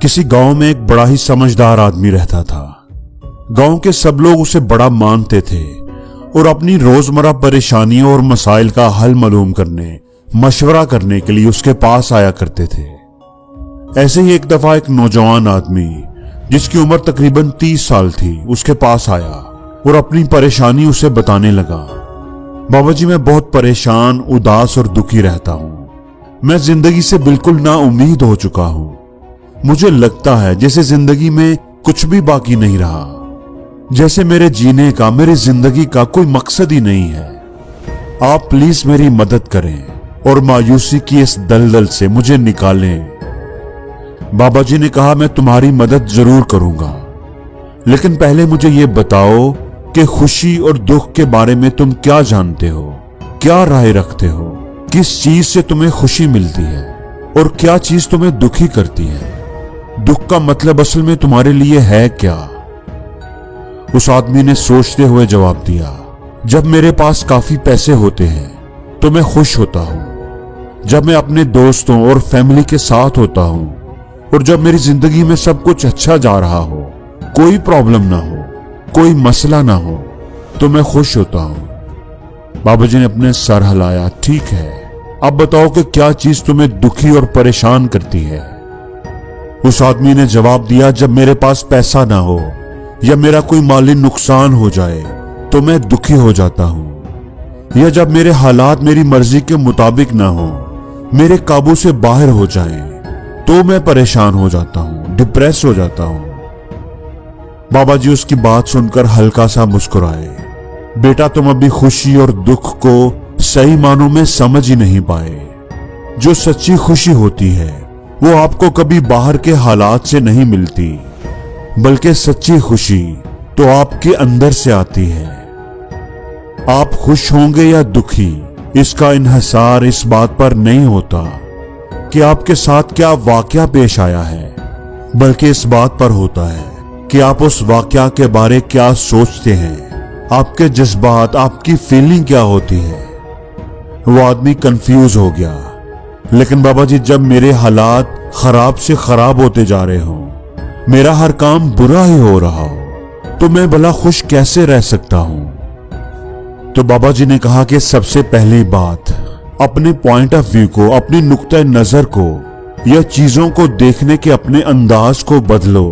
किसी गांव में एक बड़ा ही समझदार आदमी रहता था। गांव के सब लोग उसे बड़ा मानते थे और अपनी रोजमर्रा परेशानियों और मसाइल का हल मालूम करने, मशवरा करने के लिए उसके पास आया करते थे। ऐसे ही एक दफा एक नौजवान आदमी जिसकी उम्र तकरीबन 30 साल थी उसके पास आया और अपनी परेशानी उसे बताने लगा। बाबा जी, मैं बहुत परेशान, उदास और दुखी रहता हूं। मैं जिंदगी से बिल्कुल नाउम्मीद हो चुका हूं। मुझे लगता है जैसे जिंदगी में कुछ भी बाकी नहीं रहा, जैसे मेरे जीने का, मेरी जिंदगी का कोई मकसद ही नहीं है। आप प्लीज मेरी मदद करें और मायूसी की इस दलदल से मुझे निकालें। बाबा जी ने कहा, मैं तुम्हारी मदद जरूर करूंगा, लेकिन पहले मुझे ये बताओ कि खुशी और दुख के बारे में तुम क्या जानते हो, क्या राय रखते हो, किस चीज से तुम्हें खुशी मिलती है और क्या चीज तुम्हें दुखी करती है। दुख का मतलब असल में तुम्हारे लिए है क्या? उस आदमी ने सोचते हुए जवाब दिया, जब मेरे पास काफी पैसे होते हैं तो मैं खुश होता हूं। जब मैं अपने दोस्तों और फैमिली के साथ होता हूं और जब मेरी जिंदगी में सब कुछ अच्छा जा रहा हो, कोई प्रॉब्लम ना हो, कोई मसला ना हो, तो मैं खुश होता हूं। बाबा जी ने अपने सर हिलाया। ठीक है, अब बताओ कि क्या चीज तुम्हें दुखी और परेशान करती है। उस आदमी ने जवाब दिया, जब मेरे पास पैसा ना हो या मेरा कोई माली नुकसान हो जाए तो मैं दुखी हो जाता हूं, या जब मेरे हालात मेरी मर्जी के मुताबिक ना हो, मेरे काबू से बाहर हो जाएं, तो मैं परेशान हो जाता हूं, डिप्रेस हो जाता हूं। बाबा जी उसकी बात सुनकर हल्का सा मुस्कुराए। बेटा, तुम अभी खुशी और दुख को सही मानों में समझ ही नहीं पाए। जो सच्ची खुशी होती है वो आपको कभी बाहर के हालात से नहीं मिलती, बल्कि सच्ची खुशी तो आपके अंदर से आती है। आप खुश होंगे या दुखी, इसका इन्हिसार इस बात पर नहीं होता कि आपके साथ क्या वाकया पेश आया है, बल्कि इस बात पर होता है कि आप उस वाकया के बारे क्या सोचते हैं, आपके जज्बात, आपकी फीलिंग क्या होती है। वो आदमी कंफ्यूज हो गया। लेकिन बाबा जी, जब मेरे हालात खराब से खराब होते जा रहे हो, मेरा हर काम बुरा ही हो रहा हो, तो मैं भला खुश कैसे रह सकता हूं। तो बाबा जी ने कहा कि सबसे पहली बात, अपने पॉइंट ऑफ व्यू को, अपनी नुक्ता नजर को या चीजों को देखने के अपने अंदाज को बदलो।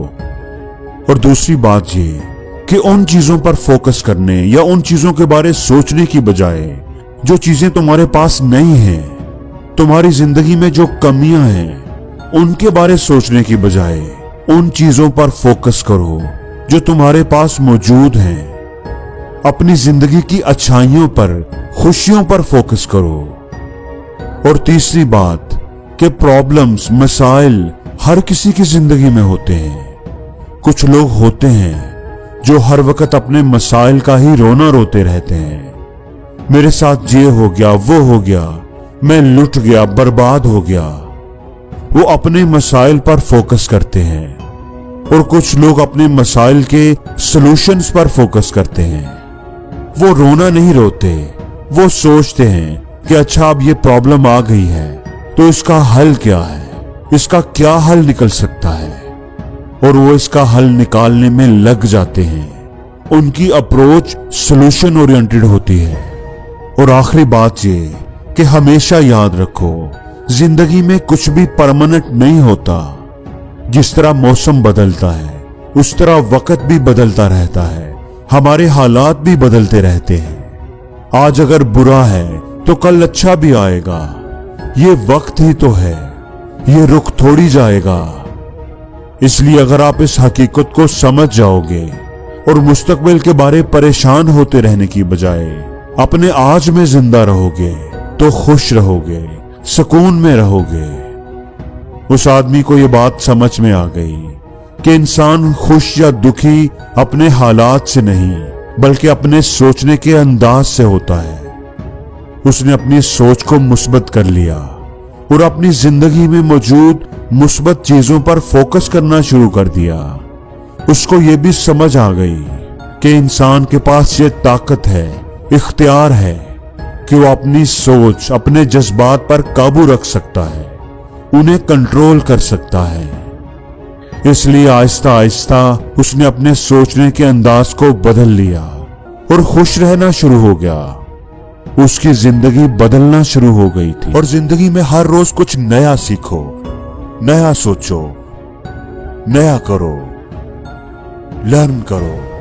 और दूसरी बात ये कि उन चीजों पर फोकस करने या उन चीजों के बारे सोचने की बजाय जो चीजें तुम्हारे पास नहीं हैं, तुम्हारी जिंदगी में जो कमियां हैं, उनके बारे सोचने की बजाय उन चीजों पर फोकस करो जो तुम्हारे पास मौजूद हैं। अपनी जिंदगी की अच्छाइयों पर, खुशियों पर फोकस करो। और तीसरी बात कि प्रॉब्लम्स, मसाइल हर किसी की जिंदगी में होते हैं। कुछ लोग होते हैं जो हर वक्त अपने मसाइल का ही रोना रोते रहते हैं। मेरे साथ ये हो गया, वो हो गया, मैं लुट गया, बर्बाद हो गया। वो अपने मसाइल पर फोकस करते हैं। और कुछ लोग अपने मसाइल के सॉल्यूशंस पर फोकस करते हैं। वो रोना नहीं रोते, वो सोचते हैं कि अच्छा, अब ये प्रॉब्लम आ गई है तो इसका हल क्या है, इसका क्या हल निकल सकता है, और वो इसका हल निकालने में लग जाते हैं। उनकी अप्रोच सॉल्यूशन ओरिएंटेड होती है। और आखिरी बात ये कि हमेशा याद रखो, जिंदगी में कुछ भी परमानेंट नहीं होता। जिस तरह मौसम बदलता है उस तरह वक्त भी बदलता रहता है, हमारे हालात भी बदलते रहते हैं। आज अगर बुरा है तो कल अच्छा भी आएगा। ये वक्त ही तो है, ये रुक थोड़ी जाएगा। इसलिए अगर आप इस हकीकत को समझ जाओगे और मुस्तकबिल के बारे परेशान होते रहने की बजाय अपने आज में जिंदा रहोगे तो खुश रहोगे, सुकून में रहोगे। उस आदमी को यह बात समझ में आ गई कि इंसान खुश या दुखी अपने हालात से नहीं, बल्कि अपने सोचने के अंदाज से होता है। उसने अपनी सोच को मुस्बत कर लिया और अपनी जिंदगी में मौजूद मुस्बत चीजों पर फोकस करना शुरू कर दिया। उसको यह भी समझ आ गई कि इंसान के पास ये ताकत है, इख्तियार है कि वो अपनी सोच, अपने जज्बात पर काबू रख सकता है, उन्हें कंट्रोल कर सकता है। इसलिए आहिस्ता आहिस्ता उसने अपने सोचने के अंदाज को बदल लिया और खुश रहना शुरू हो गया। उसकी जिंदगी बदलना शुरू हो गई थी। और जिंदगी में हर रोज कुछ नया सीखो, नया सोचो, नया करो, लर्न करो।